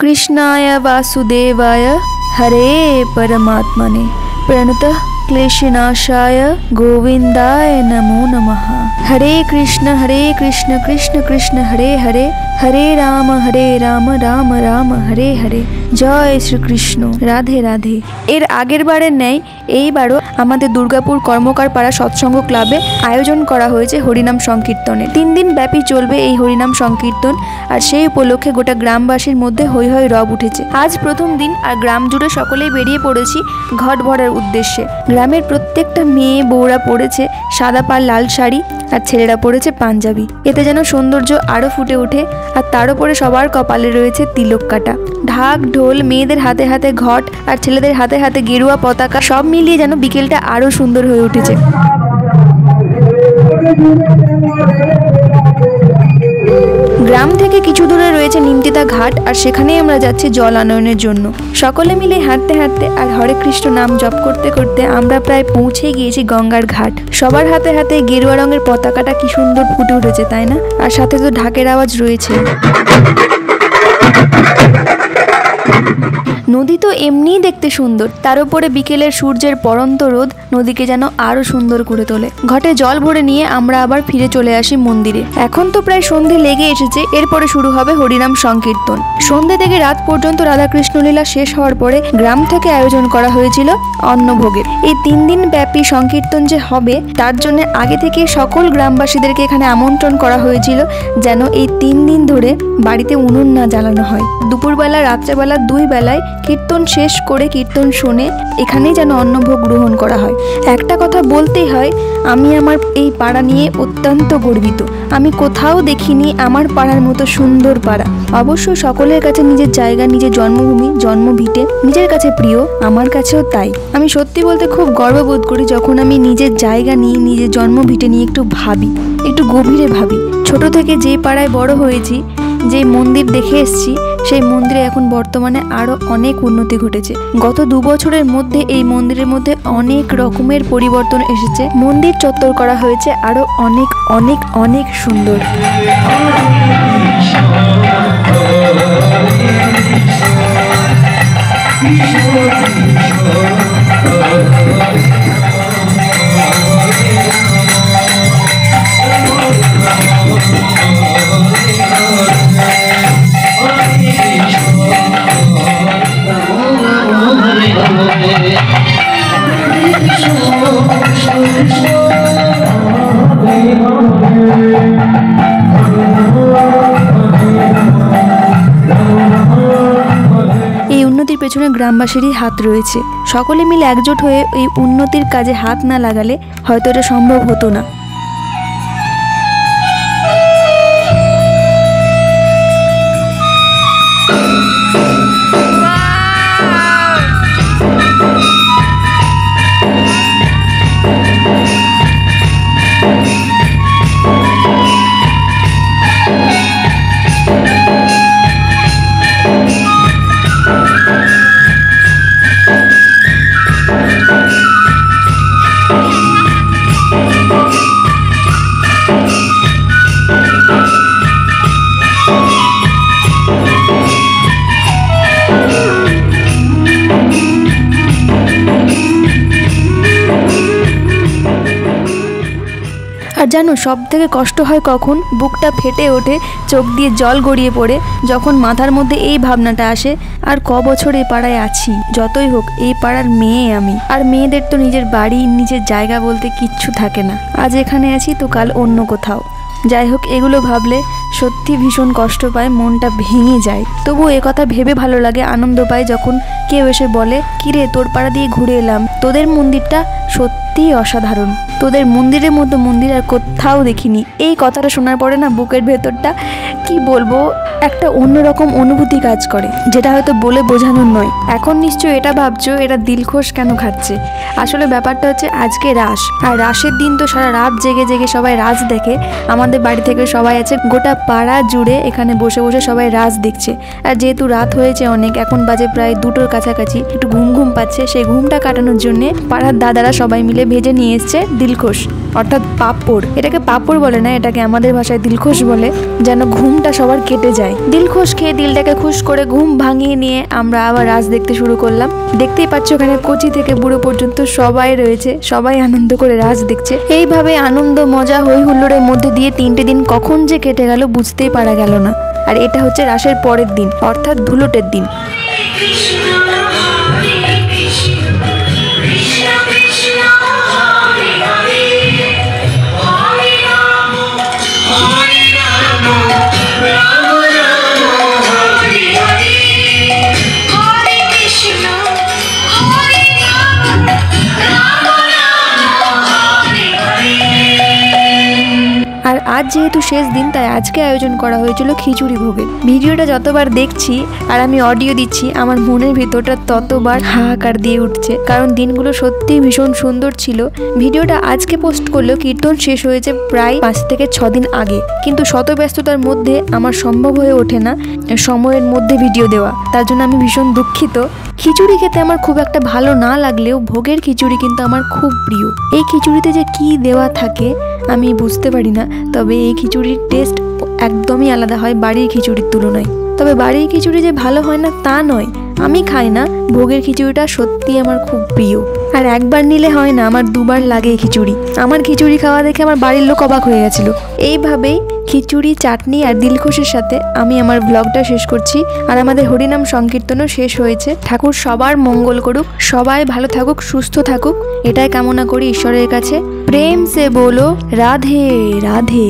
कृष्णाय वासुदेवाय हरे परमात्मने प्रणतः क्लेशनाशाय गोविंदाय नमो नमः। हरे कृष्ण कृष्ण कृष्ण हरे हरे, हरे राम राम राम हरे हरे। जय श्री कृष्ण। राधे राधे। एर आगेर बारेर न्याय এইবারও আমাদের দুর্গাপুর কর্মকার পাড়া সৎসঙ্গ ক্লাবে আয়োজন করা হয়েছে হরিনাম সংকীর্তনের। 3 দিন ব্যাপী চলবে এই হরিনাম সংকীর্তন, আর সেই উপলক্ষে গোটা গ্রামবাসীর মধ্যে হৈ হৈ রব উঠেছে। আজ প্রথম দিন, আর গ্রাম জুড়ে সকলেই বেরিয়ে পড়েছি ঘট ভরার উদ্দেশ্যে। গ্রামের প্রত্যেকটা মেয়ে বউরা পরেছে সাদা পাড় লাল শাড়ি, আর ছেলেরা পরেছে পাঞ্জাবি। এতে যেন সৌন্দর্য আরো ফুটে ওঠে। আর তার উপরে সবার কপালে রয়েছে তিলক কাটা। ঢাক ঢোল, মেয়েদের হাতে হাতে ঘট আর ছেলেদের হাতে হাতে গেরুয়া পতাকা, সব মিলিয়ে যেন বিকেলটা আরো সুন্দর হয়ে উঠেছে। গ্রাম থেকে কিছু দূরে রয়েছে নিমতিতা ঘাট, আর সেখানেই আমরা যাচ্ছি জল আনয়নের জন্য। সকলে মিলে হাঁটতে হাঁটতে আর হরে কৃষ্ণ নাম জপ করতে করতে আমরা প্রায় পৌঁছে গিয়েছি গঙ্গার ঘাট। সবার হাতে হাতে গেরুয়া রঙের পতাকাটা কি সুন্দর ফুটে উঠেছে, তাই না? আর সাথে তো ঢাকের আওয়াজ রয়েছে। নদী তো এমনিই দেখতে সুন্দর, তার উপরে বিকেলের সূর্যের পরন্ত রোদ নদীকে যেন আরো সুন্দর করে তোলে। ঘটে জল ভরে নিয়ে আমরা আবার ফিরে চলে আসি মন্দিরে। এখন তো প্রায় সন্ধে লেগে এসেছে, এরপরে শুরু হবে হরিনাম সংকীর্তন। সন্ধে থেকে রাত পর্যন্ত রাধাকৃষ্ণ লীলা শেষ হওয়ার পরে গ্রাম থেকে আয়োজন করা হয়েছিল অন্নভোগের। এই 3 দিন ব্যাপী সংকীর্তন যে হবে, তার জন্য আগে থেকে সকল গ্রামবাসীদেরকে এখানে আমন্ত্রণ করা হয়েছিল, যেন এই 3 দিন ধরে বাড়িতে উনুন না জ্বালানো হয়। দুপুরবেলা রাত্রেবেলা 2 বেলায় কীর্তন শেষ করে কীর্তন শুনে এখানেই যেন অন্নভোগ গ্রহণ করা হয়। একটা কথা বলতেই হয়, আমি আমার এই পাড়া নিয়ে অত্যন্ত গর্বিত। আমি কোথাও দেখিনি আমার পাড়ার মতো সুন্দর পাড়া। অবশ্য সকলের কাছে নিজের জায়গা, নিজের জন্মভূমি, জন্মভিটে নিজের কাছে প্রিয়, আমার কাছেও তাই। আমি সত্যি বলতে খুব গর্ববোধ করি যখন আমি নিজের জায়গা নিয়ে, নিজের জন্মভিটে নিয়ে একটু ভাবি, একটু গভীরে ভাবি। ছোট থেকে যে পাড়ায় বড় হয়েছি, যে মন্দির দেখে এসেছি, সেই মন্দিরে এখন বর্তমানে আরো অনেক উন্নতি ঘটেছে। গত 2 বছরের মধ্যে এই মন্দিরের মধ্যে অনেক রকমের পরিবর্তন এসেছে। মন্দির চত্বর করা হয়েছে আরো অনেক অনেক অনেক সুন্দর। এই উন্নতির পেছনে গ্রামবাসীরই হাত রয়েছে। সকলে মিলে একজোট হয়ে এই উন্নতির কাজে হাত না লাগালে হয়তো এটা সম্ভব হতো না। আর জানো সব থেকে কষ্ট হয় কখন? বুকটা ফেটে ওঠে, চোখ দিয়ে জল গড়িয়ে পড়ে যখন মাথার মধ্যে এই ভাবনাটা আসে, আর ক বছর এই পাড়ায় আছি। যতই হোক এই পাড়ার মেয়ে আমি, আর মেয়েদের তো নিজের বাড়ি, নিজের জায়গা বলতে কিচ্ছু থাকে না। আজ এখানে আছি তো কাল অন্য কোথাও। যাই হোক, এগুলো ভাবলে সত্যি ভীষণ কষ্ট পায়, মনটা ভেঙে যায়। তবু এ কথা ভেবে ভালো লাগে, আনন্দ পায় যখন কেউ এসে বলে, কিরে তোর পাড়া দিয়ে ঘুরে এলাম, তোদের মন্দিরটা সত্যিই অসাধারণ, তোদের মন্দিরের মতো মন্দির আর কোথাও দেখিনি। এই কথাটা শোনার পরে না বুকের ভেতরটা কি বলবো, একটা অন্যরকম অনুভূতি কাজ করে, যেটা হয়তো বলে বোঝানোর নয়। এখন নিশ্চয়ই এটা ভাবছো এরা দিলখোশ কেন খাচ্ছে। আসলে ব্যাপারটা হচ্ছে আজকে রাস, আর রাসের দিন তো সারা রাত জেগে জেগে সবাই রাস দেখে। আমাদের বাড়ি থেকে সবাই আছে, গোটা পাড়া জুড়ে এখানে বসে বসে সবাই রাস দেখছে। আর যেহেতু রাত হয়েছে অনেক, এখন বাজে প্রায় 2টোর কাছাকাছি, একটু ঘুম ঘুম পাচ্ছে। সেই ঘুমটা কাটানোর জন্যে পাড়ার দাদারা সবাই মিলে মিলে ভেজে নিয়ে এসছে দিলখোশ অর্থাৎ পাঁপড়। এটাকে পাঁপড় বলে না, এটাকে আমাদের ভাষায় দিলখোশ বলে, যেন ঘুমটা সবার কেটে যায়। দিলখোশ খেয়ে দিলটাকে খুশ করে ঘুম ভাঙিয়ে নিয়ে আমরা আবার রাজ দেখতে শুরু করলাম। দেখতেই পাচ্ছ ওখানে কচি থেকে বুড়ো পর্যন্ত সবাই রয়েছে, সবাই আনন্দ করে রাজ দেখছে। এইভাবে আনন্দ মজা হই হুল্লোড়ের মধ্যে দিয়ে 3টে দিন কখন যে কেটে গেল বুঝতেই পারা গেল না। আর এটা হচ্ছে রাসের পরের দিন অর্থাৎ ধুলোটের দিন। আর আজ যেহেতু শেষ দিন তাই আজকে আয়োজন করা হয়েছিল খিচুড়ি ভোগের। ভিডিওটা যতবার দেখছি আর আমি অডিও দিচ্ছি আমার মনের ভিতরটা ততবার হাহাকার দিয়ে উঠছে, কারণ দিনগুলো সত্যি ভীষণ সুন্দর ছিল। ভিডিওটা আজকে পোস্ট করলেও কীর্তন শেষ হয়েছে প্রায় 5 থেকে 6 দিন আগে, কিন্তু শত ব্যস্ততার মধ্যে আমার সম্ভব হয়ে ওঠে না সময়ের মধ্যে ভিডিও দেওয়া, তার জন্য আমি ভীষণ দুঃখিত। খিচুড়ি খেতে আমার খুব একটা ভালো না লাগলেও ভোগের খিচুড়ি কিন্তু আমার খুব প্রিয়। এই খিচুড়িতে যে কি দেওয়া থাকে আমি বুঝতে পারি না, তবে এই খিচুড়ির টেস্ট একদমই আলাদা হয় বাড়ির খিচুড়ির তুলনায়। তবে বাড়ির খিচুড়ি যে ভালো হয় না তা নয়, আমি খাই না, ভোগের খিচুড়িটা সত্যি আমার খুব প্রিয়। আর একবার নিলে হয় না, আমার 2বার লাগে এই খিচুড়ি। আমার খিচুড়ি খাওয়া দেখে আমার বাড়ির লোক অবাক হয়ে গেছিল। এইভাবেই খিচুড়ি, চাটনি আর দিলখোশের সাথে আমি আমার ব্লগটা শেষ করছি। আর আমাদের হরিনাম সংকীর্তনও শেষ হয়েছে। ঠাকুর সবার মঙ্গল করুক, সবাই ভালো থাকুক, সুস্থ থাকুক, এটাই কামনা করি ঈশ্বরের কাছে। প্রেম সে বলো রাধে রাধে।